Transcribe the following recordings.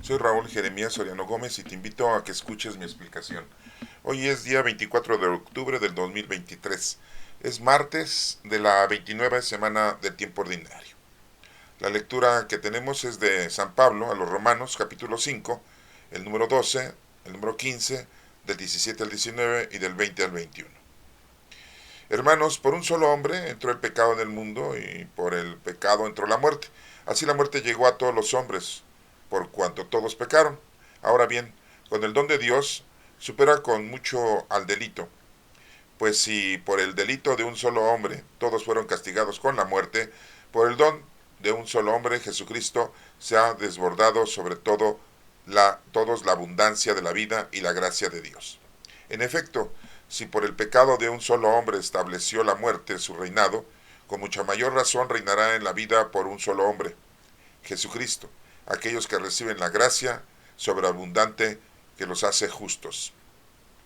Soy Raúl Jeremías Soriano Gómez y te invito a que escuches mi explicación. Hoy es día 24 de octubre del 2023. Es martes de la 29 semana del tiempo ordinario. La lectura que tenemos es de San Pablo a los Romanos, capítulo 5, el número 12, el número 15, del 17 al 19 y del 20 al 21. Hermanos, por un solo hombre entró el pecado en el mundo y por el pecado entró la muerte. Así la muerte llegó a todos los hombres, por cuanto todos pecaron. Ahora bien, con el don de Dios supera con mucho al delito, pues si por el delito de un solo hombre todos fueron castigados con la muerte, por el don de un solo hombre, Jesucristo, se ha desbordado sobre todos la abundancia de la vida y la gracia de Dios. En efecto, si por el pecado de un solo hombre estableció la muerte en su reinado, con mucha mayor razón reinará en la vida por un solo hombre, Jesucristo, aquellos que reciben la gracia sobreabundante que los hace justos.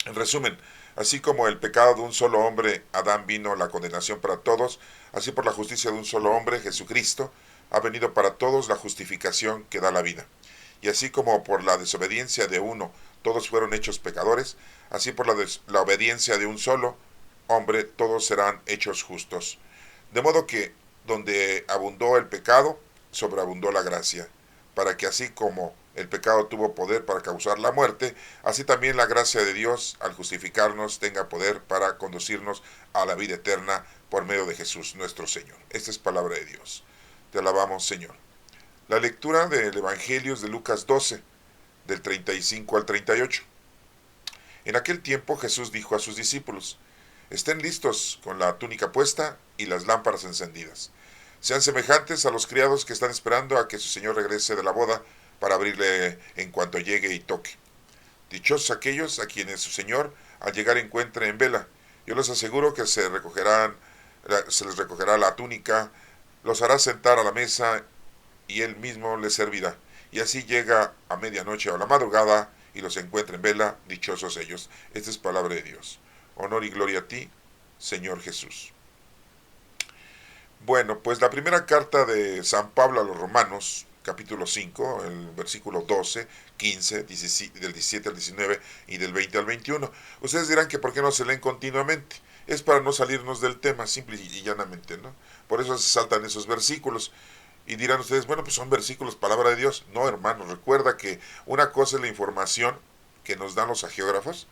En resumen, así como el pecado de un solo hombre, Adán, vino la condenación para todos, así por la justicia de un solo hombre, Jesucristo, ha venido para todos la justificación que da la vida. Y así como por la desobediencia de uno todos fueron hechos pecadores, así por la obediencia de un solo hombre todos serán hechos justos. De modo que donde abundó el pecado, sobreabundó la gracia, para que así como el pecado tuvo poder para causar la muerte, así también la gracia de Dios, al justificarnos, tenga poder para conducirnos a la vida eterna por medio de Jesús nuestro Señor. Esta es palabra de Dios. Te alabamos, Señor. La lectura del Evangelio es de Lucas 12, del 35 al 38. En aquel tiempo Jesús dijo a sus discípulos: estén listos con la túnica puesta y las lámparas encendidas. Sean semejantes a los criados que están esperando a que su señor regrese de la boda para abrirle en cuanto llegue y toque. Dichosos aquellos a quienes su señor al llegar encuentre en vela. Yo les aseguro que se les recogerá la túnica, los hará sentar a la mesa y él mismo les servirá. Y así llega a medianoche o a la madrugada y los encuentra en vela, dichosos ellos. Esta es palabra de Dios. Honor y gloria a ti, Señor Jesús. Bueno, pues la primera carta de San Pablo a los Romanos, capítulo 5, el versículo 12, 15, 17, del 17 al 19 y del 20 al 21. Ustedes dirán que por qué no se leen continuamente. Es para no salirnos del tema, simple y llanamente, ¿no? Por eso se saltan esos versículos. Y dirán ustedes, bueno, pues son versículos, palabra de Dios. No, hermanos, recuerda que una cosa es la información que nos dan los agiógrafos,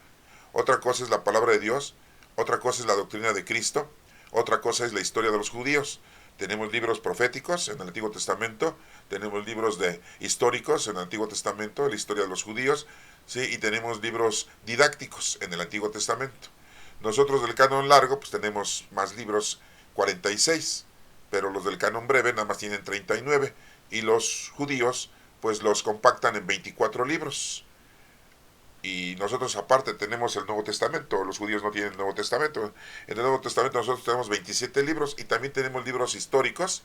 otra cosa es la palabra de Dios, otra cosa es la doctrina de Cristo, otra cosa es la historia de los judíos. Tenemos libros proféticos en el Antiguo Testamento, tenemos libros históricos en el Antiguo Testamento, la historia de los judíos, ¿sí? Y tenemos libros didácticos en el Antiguo Testamento. Nosotros del canon largo, pues tenemos más libros, 46, pero los del canon breve nada más tienen 39, y los judíos, pues los compactan en 24 libros. Y nosotros aparte tenemos el Nuevo Testamento, los judíos no tienen el Nuevo Testamento. En el Nuevo Testamento nosotros tenemos 27 libros y también tenemos libros históricos,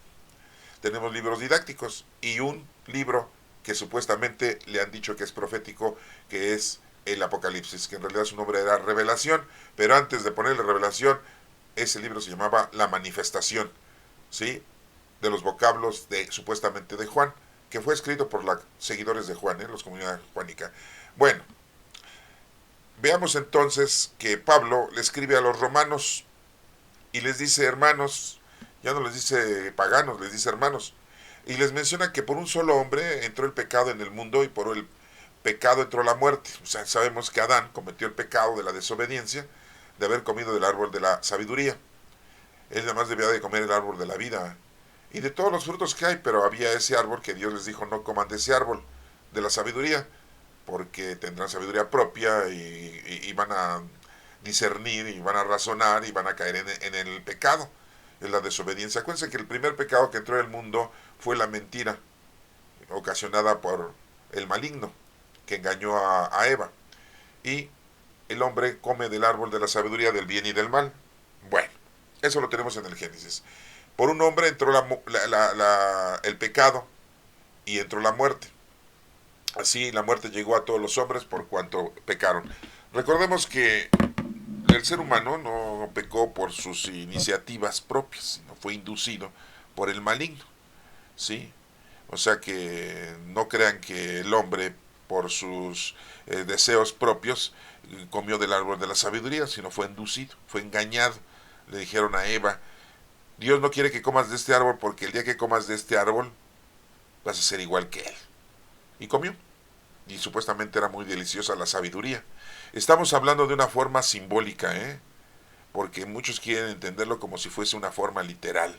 tenemos libros didácticos y un libro que supuestamente le han dicho que es profético, que es el Apocalipsis, que en realidad su nombre era Revelación, pero antes de ponerle Revelación, ese libro se llamaba La Manifestación, ¿sí? De los vocablos supuestamente de Juan, que fue escrito por los seguidores de Juan, los comunidades juánica. Bueno, veamos entonces que Pablo le escribe a los romanos y les dice hermanos, ya no les dice paganos, les dice hermanos, y les menciona que por un solo hombre entró el pecado en el mundo y por el pecado entró la muerte. O sea, sabemos que Adán cometió el pecado de la desobediencia, de haber comido del árbol de la sabiduría. Él además debía de comer el árbol de la vida y de todos los frutos que hay, pero había ese árbol que Dios les dijo no coman de ese árbol de la sabiduría, porque tendrán sabiduría propia y van a discernir y van a razonar y van a caer en el pecado, en la desobediencia. Acuérdense que el primer pecado que entró en el mundo fue la mentira, ocasionada por el maligno, que engañó a Eva. Y el hombre come del árbol de la sabiduría del bien y del mal. Bueno, eso lo tenemos en el Génesis. Por un hombre entró el pecado y entró la muerte. Así la muerte llegó a todos los hombres por cuanto pecaron. Recordemos que el ser humano no pecó por sus iniciativas propias, sino fue inducido por el maligno, ¿sí? O sea que no crean que el hombre, por sus deseos propios, comió del árbol de la sabiduría, sino fue inducido, fue engañado. Le dijeron a Eva, Dios no quiere que comas de este árbol porque el día que comas de este árbol vas a ser igual que él. Y comió. Y supuestamente era muy deliciosa la sabiduría. Estamos hablando de una forma simbólica, porque muchos quieren entenderlo como si fuese una forma literal,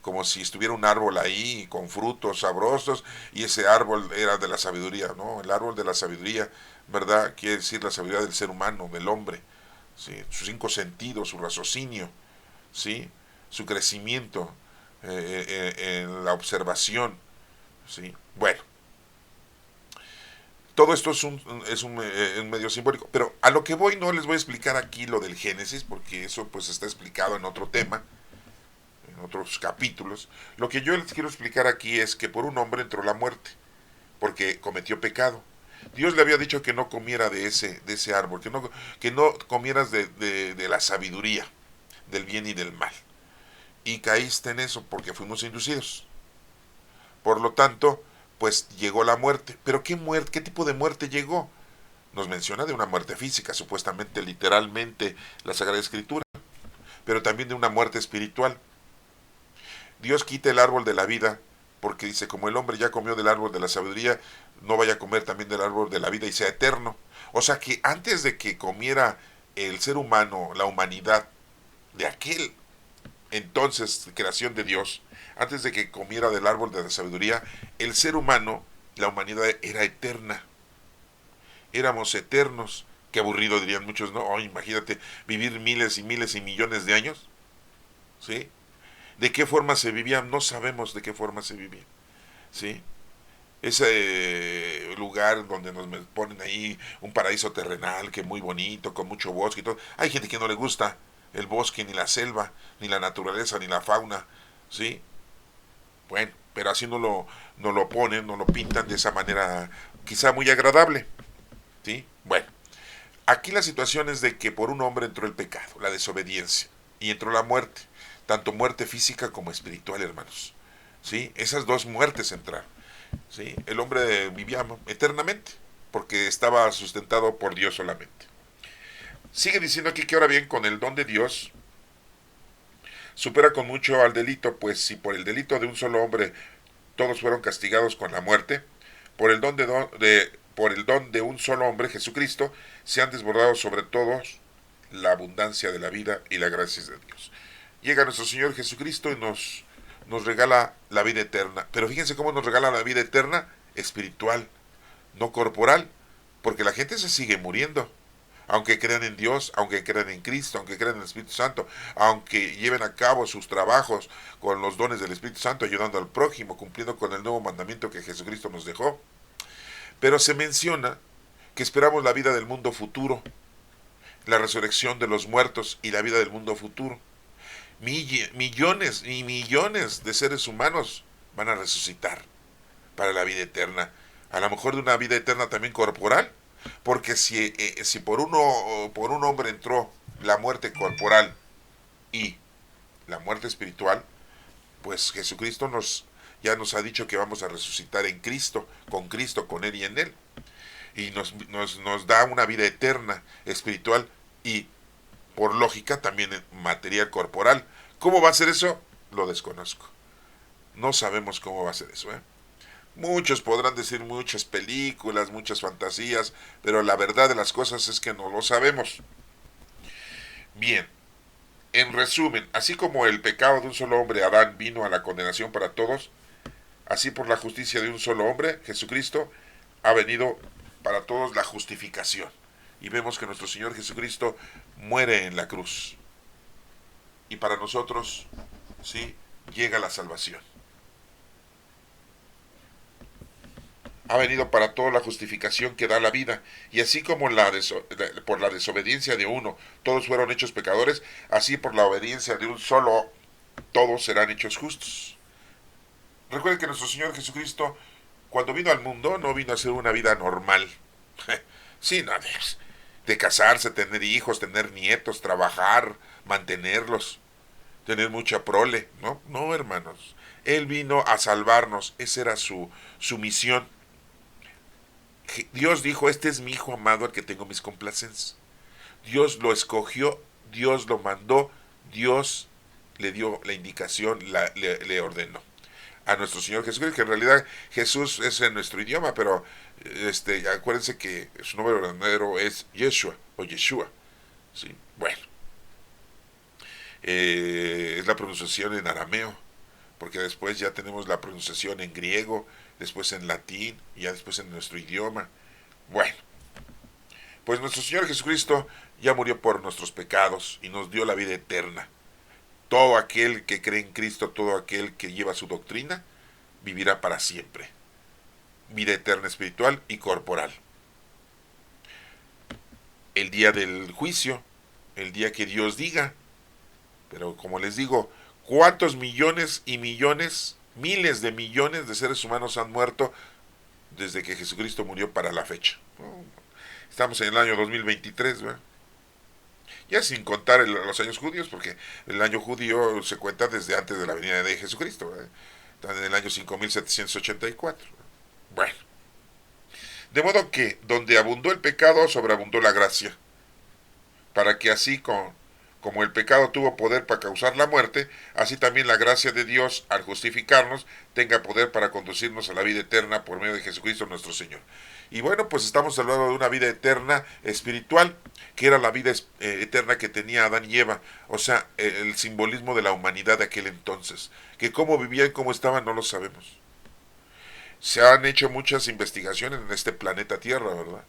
como si estuviera un árbol ahí con frutos sabrosos y ese árbol era de la sabiduría. No, el árbol de la sabiduría, ¿verdad? Quiere decir la sabiduría del ser humano, del hombre, ¿sí? Sus cinco sentidos, su raciocinio, ¿sí? Su crecimiento en la observación, ¿sí? Bueno, todo esto es un medio simbólico, pero a lo que voy no les voy a explicar aquí lo del Génesis, porque eso pues está explicado en otro tema, en otros capítulos. Lo que yo les quiero explicar aquí es que por un hombre entró la muerte, porque cometió pecado. Dios le había dicho que no comiera de ese árbol, que no comieras de la sabiduría, del bien y del mal. Y caíste en eso porque fuimos inducidos. Por lo tanto, pues llegó la muerte. Pero ¿qué muerte? ¿Qué tipo de muerte llegó? Nos menciona de una muerte física, supuestamente, literalmente, la Sagrada Escritura, pero también de una muerte espiritual. Dios quita el árbol de la vida, porque dice, como el hombre ya comió del árbol de la sabiduría, no vaya a comer también del árbol de la vida y sea eterno. O sea que antes de que comiera el ser humano, la humanidad, de aquel entonces creación de Dios, antes de que comiera del árbol de la sabiduría, el ser humano, la humanidad era eterna. Éramos eternos. Qué aburrido dirían muchos, ¿no? Oh, imagínate vivir miles y miles y millones de años, ¿sí? ¿De qué forma se vivía? No sabemos de qué forma se vivía, ¿sí? Ese lugar donde nos ponen ahí un paraíso terrenal, que muy bonito, con mucho bosque y todo. Hay gente que no le gusta el bosque, ni la selva, ni la naturaleza, ni la fauna, ¿sí? Bueno, pero así no lo ponen, no lo pintan de esa manera quizá muy agradable, ¿sí? Bueno, aquí la situación es de que por un hombre entró el pecado, la desobediencia, y entró la muerte, tanto muerte física como espiritual, hermanos. ¿Sí? Esas dos muertes entraron. ¿Sí? El hombre vivía eternamente, porque estaba sustentado por Dios solamente. Sigue diciendo aquí que ahora bien, con el don de Dios, supera con mucho al delito, pues si por el delito de un solo hombre todos fueron castigados con la muerte, por el don de un solo hombre, Jesucristo, se han desbordado sobre todos la abundancia de la vida y la gracia de Dios. Llega nuestro Señor Jesucristo y nos regala la vida eterna. Pero fíjense cómo nos regala la vida eterna espiritual, no corporal, porque la gente se sigue muriendo. Aunque crean en Dios, aunque crean en Cristo, aunque crean en el Espíritu Santo, aunque lleven a cabo sus trabajos con los dones del Espíritu Santo, ayudando al prójimo, cumpliendo con el nuevo mandamiento que Jesucristo nos dejó. Pero se menciona que esperamos la vida del mundo futuro, la resurrección de los muertos y la vida del mundo futuro. Millones y millones de seres humanos van a resucitar para la vida eterna. A lo mejor de una vida eterna también corporal, porque si por un hombre entró la muerte corporal y la muerte espiritual, pues Jesucristo ya nos ha dicho que vamos a resucitar en Cristo, con Él y en Él. Y nos da una vida eterna, espiritual y, por lógica, también material corporal. ¿Cómo va a ser eso? Lo desconozco. No sabemos cómo va a ser eso, ¿eh? Muchos podrán decir muchas películas, muchas fantasías, pero la verdad de las cosas es que no lo sabemos. Bien, en resumen, así como el pecado de un solo hombre, Adán, vino a la condenación para todos, así por la justicia de un solo hombre, Jesucristo, ha venido para todos la justificación. Y vemos que nuestro Señor Jesucristo muere en la cruz. Y para nosotros, sí, llega la salvación. Ha venido para toda la justificación que da la vida, y así como por la desobediencia de uno todos fueron hechos pecadores, así por la obediencia de un solo todos serán hechos justos. Recuerden que nuestro Señor Jesucristo, cuando vino al mundo, no vino a hacer una vida normal. Sí, no, de casarse, tener hijos, tener nietos, trabajar, mantenerlos, tener mucha prole, ¿no? No, hermanos. Él vino a salvarnos, esa era su misión. Dios dijo, este es mi hijo amado al que tengo mis complacencias. Dios lo escogió, Dios lo mandó, Dios le dio la indicación, le ordenó a nuestro Señor Jesucristo, que en realidad Jesús es en nuestro idioma, pero acuérdense que su nombre verdadero es Yeshua o Yeshua. ¿Sí? Bueno, es la pronunciación en arameo, porque después ya tenemos la pronunciación en griego, después en latín y ya después en nuestro idioma. Bueno, pues nuestro Señor Jesucristo ya murió por nuestros pecados y nos dio la vida eterna. Todo aquel que cree en Cristo, todo aquel que lleva su doctrina, vivirá para siempre. Vida eterna espiritual y corporal. El día del juicio, el día que Dios diga, pero como les digo, ¿cuántos millones y millones, miles de millones de seres humanos han muerto desde que Jesucristo murió para la fecha? Estamos en el año 2023, ¿verdad? Ya sin contar los años judíos, porque el año judío se cuenta desde antes de la venida de Jesucristo, ¿verdad? Están en el año 5784. Bueno, de modo que donde abundó el pecado, sobreabundó la gracia, para que así como el pecado tuvo poder para causar la muerte, así también la gracia de Dios, al justificarnos, tenga poder para conducirnos a la vida eterna por medio de Jesucristo nuestro Señor. Y bueno, pues estamos hablando de una vida eterna espiritual, que era la vida eterna que tenía Adán y Eva, o sea, el simbolismo de la humanidad de aquel entonces, que cómo vivían, cómo estaban, no lo sabemos. Se han hecho muchas investigaciones en este planeta Tierra, ¿verdad?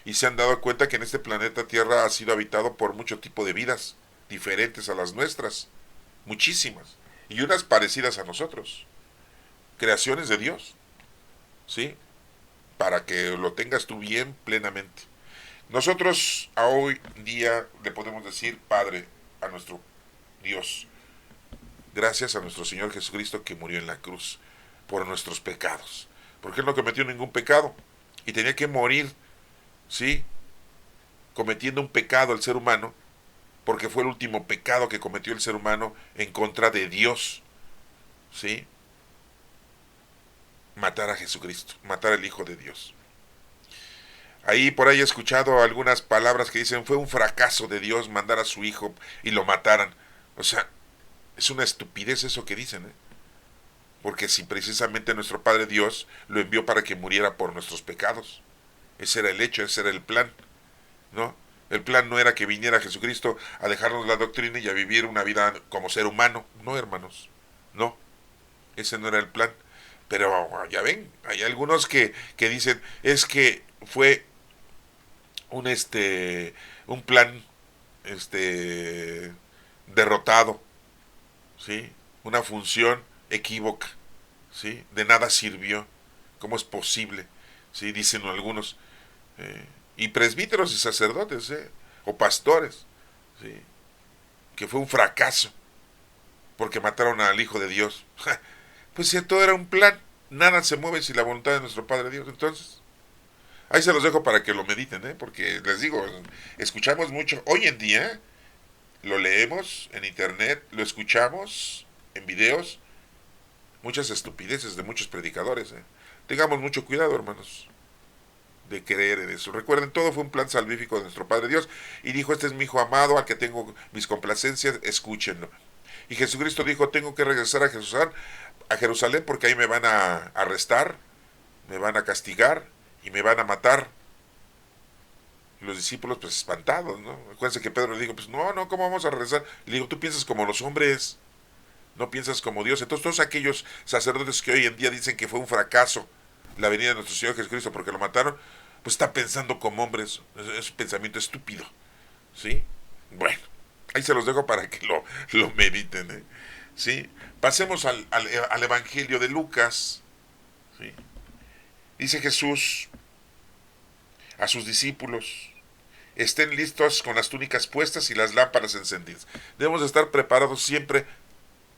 Y se han dado cuenta que en este planeta Tierra ha sido habitado por mucho tipo de vidas diferentes a las nuestras, muchísimas, y unas parecidas a nosotros, creaciones de Dios, ¿sí? Para que lo tengas tú bien plenamente. Nosotros a hoy día le podemos decir Padre a nuestro Dios, gracias a nuestro Señor Jesucristo que murió en la cruz por nuestros pecados, porque Él no cometió ningún pecado y tenía que morir, ¿sí? Cometiendo un pecado el ser humano, porque fue el último pecado que cometió el ser humano en contra de Dios, ¿sí? Matar a Jesucristo, matar al Hijo de Dios. Ahí por ahí he escuchado algunas palabras que dicen, fue un fracaso de Dios mandar a su Hijo y lo mataran. O sea, es una estupidez eso que dicen, ¿eh? Porque si precisamente nuestro Padre Dios lo envió para que muriera por nuestros pecados. Ese era el hecho, ese era el plan, ¿no? El plan no era que viniera Jesucristo a dejarnos la doctrina y a vivir una vida como ser humano. No, hermanos, no. Ese no era el plan. Pero ya ven, hay algunos que dicen, es que fue un plan derrotado, ¿sí? Una función equívoca, ¿sí? De nada sirvió. ¿Cómo es posible? ¿Sí? Dicen algunos. Y presbíteros y sacerdotes, o pastores, ¿sí? Que fue un fracaso porque mataron al Hijo de Dios. Pues si todo era un plan, nada se mueve sin la voluntad de nuestro Padre Dios. Entonces, ahí se los dejo para que lo mediten, porque les digo, escuchamos mucho, hoy en día lo leemos en internet, lo escuchamos en videos, muchas estupideces de muchos predicadores. Tengamos mucho cuidado, hermanos, de creer en eso. Recuerden, todo fue un plan salvífico de nuestro Padre Dios, y dijo, este es mi Hijo amado, al que tengo mis complacencias, escúchenlo. Y Jesucristo dijo, tengo que regresar a Jerusalén porque ahí me van a arrestar, me van a castigar y me van a matar. Y los discípulos pues espantados, ¿no? Acuérdense que Pedro le dijo, pues no, ¿cómo vamos a regresar? Le digo, tú piensas como los hombres, no piensas como Dios. Entonces todos aquellos sacerdotes que hoy en día dicen que fue un fracaso la venida de nuestro Señor Jesucristo porque lo mataron, pues está pensando como hombres, es un pensamiento estúpido, ¿sí? Bueno, ahí se los dejo para que lo mediten, ¿sí? Pasemos al Evangelio de Lucas, ¿sí? Dice Jesús a sus discípulos, estén listos con las túnicas puestas y las lámparas encendidas. Debemos estar preparados siempre,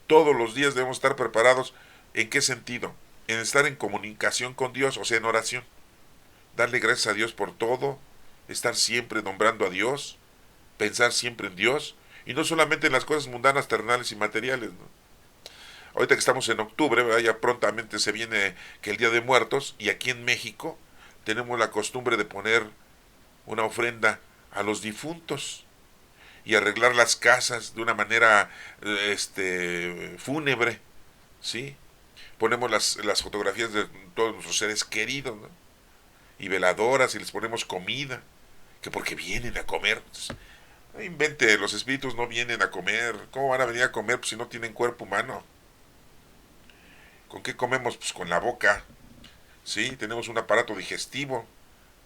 todos los días debemos estar preparados. ¿En qué sentido? En estar en comunicación con Dios, o sea, en oración. Darle gracias a Dios por todo, estar siempre nombrando a Dios, pensar siempre en Dios Y no solamente en las cosas mundanas, terrenales y materiales, ¿no? Ahorita que estamos en octubre, ¿verdad? Ya prontamente se viene que el Día de Muertos, y aquí en México tenemos la costumbre de poner una ofrenda a los difuntos y arreglar las casas de una manera fúnebre, ¿sí? Ponemos las fotografías de todos nuestros seres queridos, ¿no? Y veladoras, y les ponemos comida, que porque vienen a comer. No invente, los espíritus no vienen a comer. ¿Cómo van a venir a comer, pues, si no tienen cuerpo humano? ¿Con qué comemos? Pues con la boca, ¿sí? Tenemos un aparato digestivo,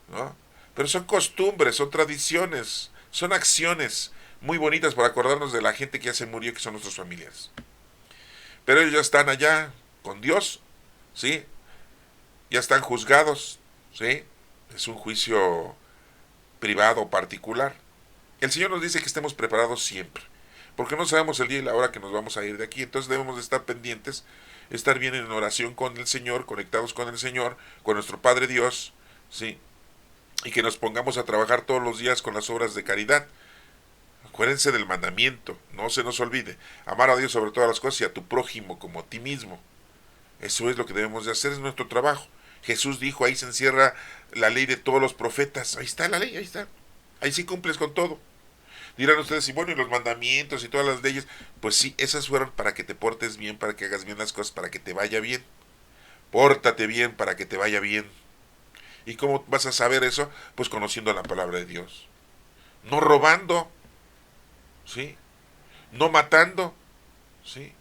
¿no? Pero son costumbres, son tradiciones, son acciones muy bonitas para acordarnos de la gente que ya se murió, que son nuestras familias. Pero ellos ya están allá con Dios, ¿sí? Ya están juzgados, ¿sí? Es un juicio privado, particular. El Señor nos dice que estemos preparados siempre, porque no sabemos el día y la hora que nos vamos a ir de aquí. Entonces debemos de estar pendientes, estar bien en oración con el Señor, conectados con el Señor, con nuestro Padre Dios, ¿sí? Y que nos pongamos a trabajar todos los días con las obras de caridad. Acuérdense del mandamiento, no se nos olvide, amar a Dios sobre todas las cosas y a tu prójimo como a ti mismo. Eso es lo que debemos de hacer, es nuestro trabajo. Jesús dijo, ahí se encierra la ley de todos los profetas. Ahí está la ley, ahí está. Ahí sí cumples con todo. Dirán ustedes, y bueno, y los mandamientos y todas las leyes, pues sí, esas fueron para que te portes bien, para que hagas bien las cosas, para que te vaya bien. Pórtate bien para que te vaya bien. ¿Y cómo vas a saber eso? Pues conociendo la palabra de Dios. No robando, ¿sí? No matando, ¿sí?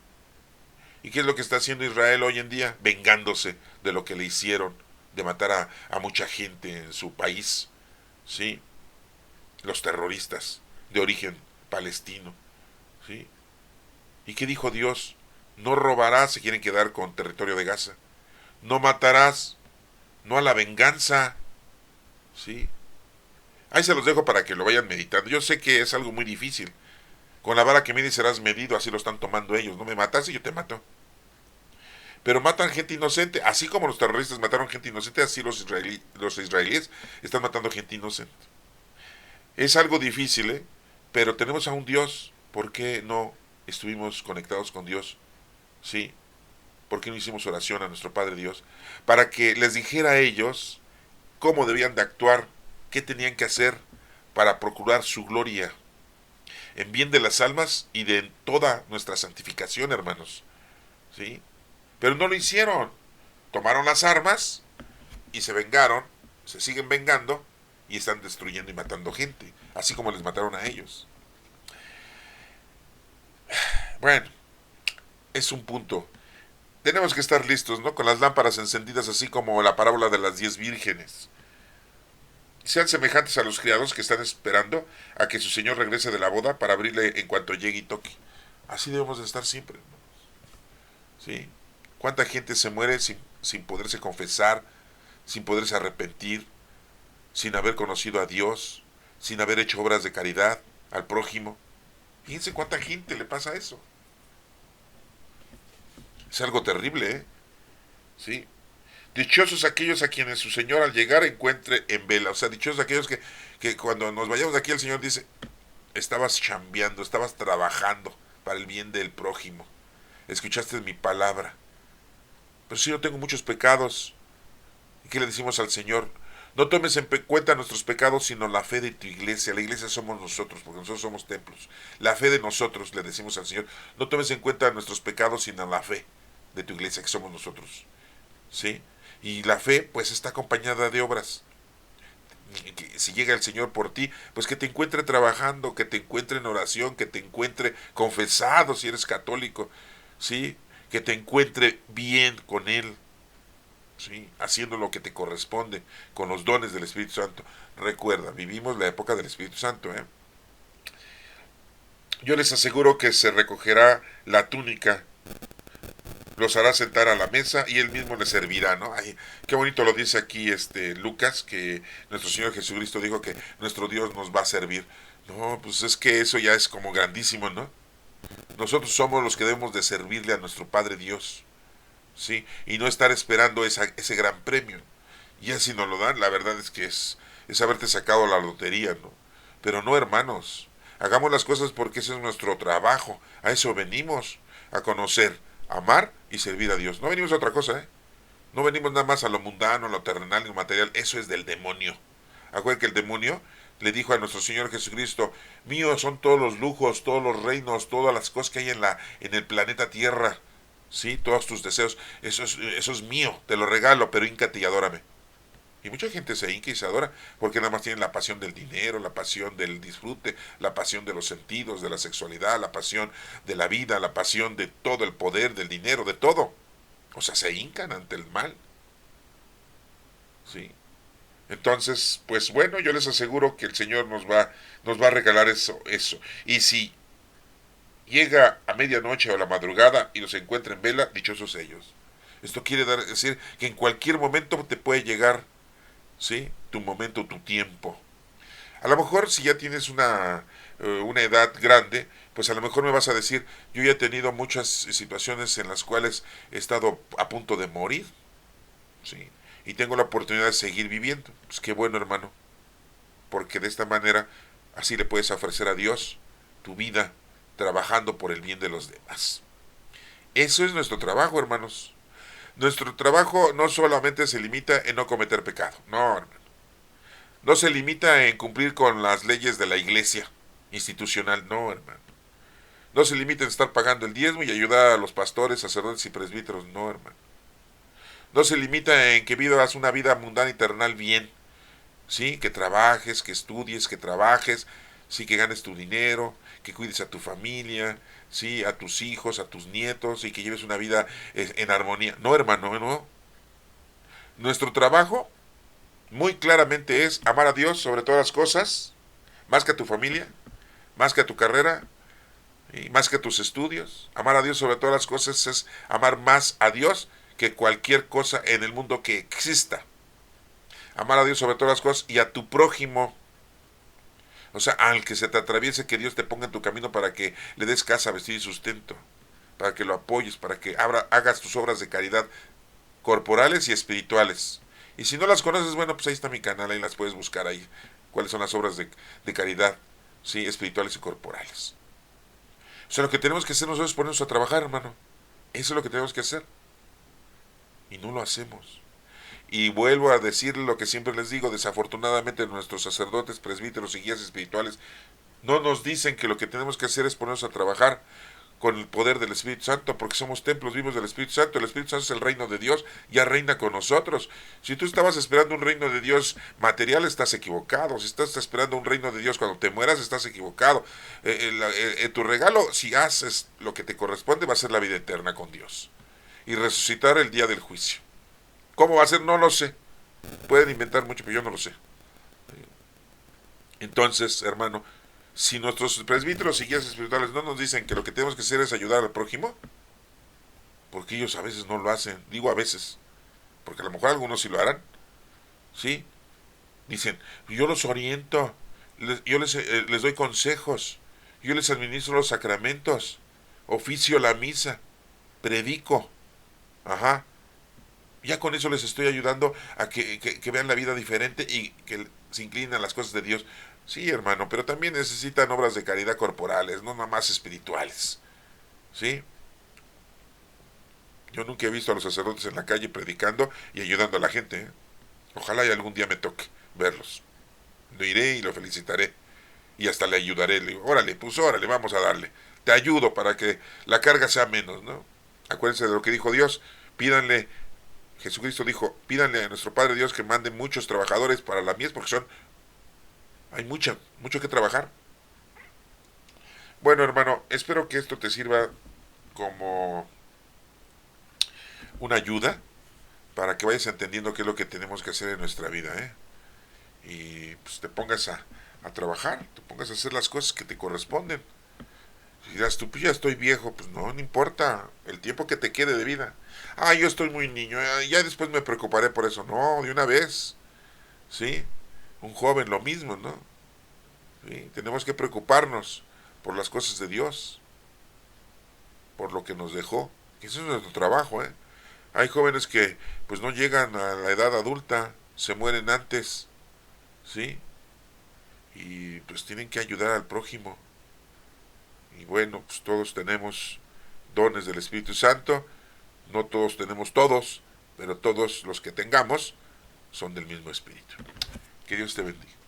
¿Y qué es lo que está haciendo Israel hoy en día? Vengándose de lo que le hicieron, de matar a mucha gente en su país, ¿sí? Los terroristas de origen palestino, ¿sí? ¿Y qué dijo Dios? No robarás, se quieren quedar con territorio de Gaza. No matarás, no a la venganza, ¿sí? Ahí se los dejo para que lo vayan meditando. Yo sé que es algo muy difícil. Con la vara que mides serás medido, así lo están tomando ellos. No me matas y yo te mato. Pero matan gente inocente, así como los terroristas mataron gente inocente, así los israelíes están matando gente inocente. Es algo difícil, ¿eh? Pero tenemos a un Dios. ¿Por qué no estuvimos conectados con Dios? Sí. ¿Por qué no hicimos oración a nuestro Padre Dios? Para que les dijera a ellos cómo debían de actuar, qué tenían que hacer para procurar su gloria en bien de las almas y de toda nuestra santificación, hermanos. ¿Sí? Pero no lo hicieron. Tomaron las armas y se vengaron, se siguen vengando y están destruyendo y matando gente, así como les mataron a ellos. Bueno, es un punto. Tenemos que estar listos, ¿no? Con las lámparas encendidas, así como la parábola de las 10 vírgenes. Sean semejantes a los criados que están esperando a que su señor regrese de la boda para abrirle en cuanto llegue y toque. Así debemos de estar siempre, ¿no? ¿Sí? ¿Cuánta gente se muere sin poderse confesar, sin poderse arrepentir, sin haber conocido a Dios, sin haber hecho obras de caridad al prójimo? Fíjense cuánta gente le pasa eso. Es algo terrible, ¿eh? ¿Sí? Dichosos aquellos a quienes su Señor al llegar encuentre en vela. O sea, dichosos aquellos que cuando nos vayamos de aquí el Señor dice, estabas chambeando, estabas trabajando para el bien del prójimo. Escuchaste mi palabra. Pero si yo tengo muchos pecados, ¿y qué le decimos al Señor? No tomes en cuenta nuestros pecados, sino la fe de tu iglesia. La iglesia somos nosotros, porque nosotros somos templos. La fe de nosotros, le decimos al Señor. No tomes en cuenta nuestros pecados, sino la fe de tu iglesia, que somos nosotros. ¿Sí? Y la fe, pues, está acompañada de obras. Si llega el Señor por ti, pues que te encuentre trabajando, que te encuentre en oración, que te encuentre confesado si eres católico, ¿sí? Que te encuentre bien con Él, ¿sí? Haciendo lo que te corresponde, con los dones del Espíritu Santo. Recuerda, vivimos la época del Espíritu Santo, ¿eh? Yo les aseguro que se recogerá la túnica, los hará sentar a la mesa y él mismo les servirá, ¿no? Ay, qué bonito lo dice aquí Lucas, que nuestro Señor Jesucristo dijo que nuestro Dios nos va a servir. No, pues es que eso ya es como grandísimo, ¿no? Nosotros somos los que debemos de servirle a nuestro Padre Dios, ¿sí? Y no estar esperando ese gran premio. Y así nos lo dan, la verdad es que es haberte sacado la lotería, ¿no? Pero no, hermanos, Hagamos las cosas porque ese es nuestro trabajo. A eso venimos, a conocer, amar y servir a Dios. No venimos a otra cosa, ¿eh? No venimos nada más a lo mundano, a lo terrenal y lo material. Eso es del demonio. Acuérdense que el demonio le dijo a nuestro Señor Jesucristo: míos son todos los lujos, todos los reinos, todas las cosas que hay en el planeta Tierra. Sí, todos tus deseos. Eso es mío, te lo regalo, pero híncate y adórame. Y mucha gente se hinca y se adora porque nada más tienen la pasión del dinero, la pasión del disfrute, la pasión de los sentidos, de la sexualidad, la pasión de la vida, la pasión de todo el poder, del dinero, de todo. O sea, se hincan ante el mal. ¿Sí? Entonces, pues bueno, yo les aseguro que el Señor nos va a regalar eso. Y si llega a medianoche o a la madrugada y los encuentra en vela, dichosos ellos. Esto quiere decir que en cualquier momento te puede llegar, ¿sí?, tu momento, tu tiempo. A lo mejor si ya tienes una edad grande, pues a lo mejor me vas a decir: yo ya he tenido muchas situaciones en las cuales he estado a punto de morir, ¿sí?, y tengo la oportunidad de seguir viviendo. Pues qué bueno, hermano, porque de esta manera así le puedes ofrecer a Dios tu vida, trabajando por el bien de los demás. Eso es nuestro trabajo, hermanos. Nuestro trabajo no solamente se limita en no cometer pecado, no, hermano. No se limita en cumplir con las leyes de la iglesia institucional, no, hermano. No se limita en estar pagando el diezmo y ayudar a los pastores, sacerdotes y presbíteros, no, hermano. No se limita en que vivas una vida mundana y terrenal bien, ¿sí? Que trabajes, que estudies, que trabajes, sí, que ganes tu dinero, que cuides a tu familia, sí, a tus hijos, a tus nietos, y que lleves una vida en armonía. No, hermano, no. Nuestro trabajo muy claramente es amar a Dios sobre todas las cosas, más que a tu familia, más que a tu carrera, y más que a tus estudios. Amar a Dios sobre todas las cosas es amar más a Dios que cualquier cosa en el mundo que exista. Amar a Dios sobre todas las cosas y a tu prójimo. O sea, al que se te atraviese, que Dios te ponga en tu camino para que le des casa, vestido y sustento, para que lo apoyes, para que hagas tus obras de caridad corporales y espirituales. Y si no las conoces, bueno, pues ahí está mi canal, ahí las puedes buscar ahí. ¿Cuáles son las obras de caridad, sí, espirituales y corporales? O sea, lo que tenemos que hacer nosotros es ponernos a trabajar, hermano. Eso es lo que tenemos que hacer. Y no lo hacemos. Y vuelvo a decir lo que siempre les digo: desafortunadamente nuestros sacerdotes, presbíteros y guías espirituales no nos dicen que lo que tenemos que hacer es ponernos a trabajar con el poder del Espíritu Santo, porque somos templos vivos del Espíritu Santo. El Espíritu Santo es el reino de Dios, ya reina con nosotros. Si tú estabas esperando un reino de Dios material, estás equivocado. Si estás esperando un reino de Dios cuando te mueras, estás equivocado. Tu regalo, si haces lo que te corresponde, va a ser la vida eterna con Dios y resucitar el día del juicio. ¿Cómo va a ser? No lo sé. Pueden inventar mucho, pero yo no lo sé. Entonces, hermano, si nuestros presbíteros y guías espirituales no nos dicen que lo que tenemos que hacer es ayudar al prójimo, porque ellos a veces no lo hacen, digo a veces, porque a lo mejor algunos sí lo harán, ¿sí? Dicen: yo los oriento, yo les doy consejos, yo les administro los sacramentos, oficio la misa, predico, ajá, ya con eso les estoy ayudando a que vean la vida diferente y que se inclinen a las cosas de Dios. Sí, hermano, pero también necesitan obras de caridad corporales, no nada más espirituales. ¿Sí? Yo nunca he visto a los sacerdotes en la calle predicando y ayudando a la gente, ¿eh? Ojalá y algún día me toque verlos. Lo iré y lo felicitaré. Y hasta le ayudaré. Le digo: órale, pues órale, vamos a darle. Te ayudo para que la carga sea menos, ¿no? Acuérdense de lo que dijo Dios. Pídanle, Jesucristo dijo: pídanle a nuestro Padre Dios que mande muchos trabajadores para la mies, porque hay mucho que trabajar. Bueno, hermano, espero que esto te sirva como una ayuda para que vayas entendiendo qué es lo que tenemos que hacer en nuestra vida, ¿eh? Y pues te pongas a trabajar, te pongas a hacer las cosas que te corresponden. Si dirás tú: pues ya estoy viejo, pues no importa el tiempo que te quede de vida. Yo estoy muy niño, ya después me preocuparé por eso. No, de una vez, ¿sí? Un joven lo mismo, ¿no? ¿Sí? Tenemos que preocuparnos por las cosas de Dios, por lo que nos dejó. Eso es nuestro trabajo, ¿eh? Hay jóvenes que pues no llegan a la edad adulta, se mueren antes, ¿sí? Y pues tienen que ayudar al prójimo, Y bueno, pues todos tenemos dones del Espíritu Santo, no todos tenemos todos, pero todos los que tengamos son del mismo Espíritu. Que Dios te bendiga.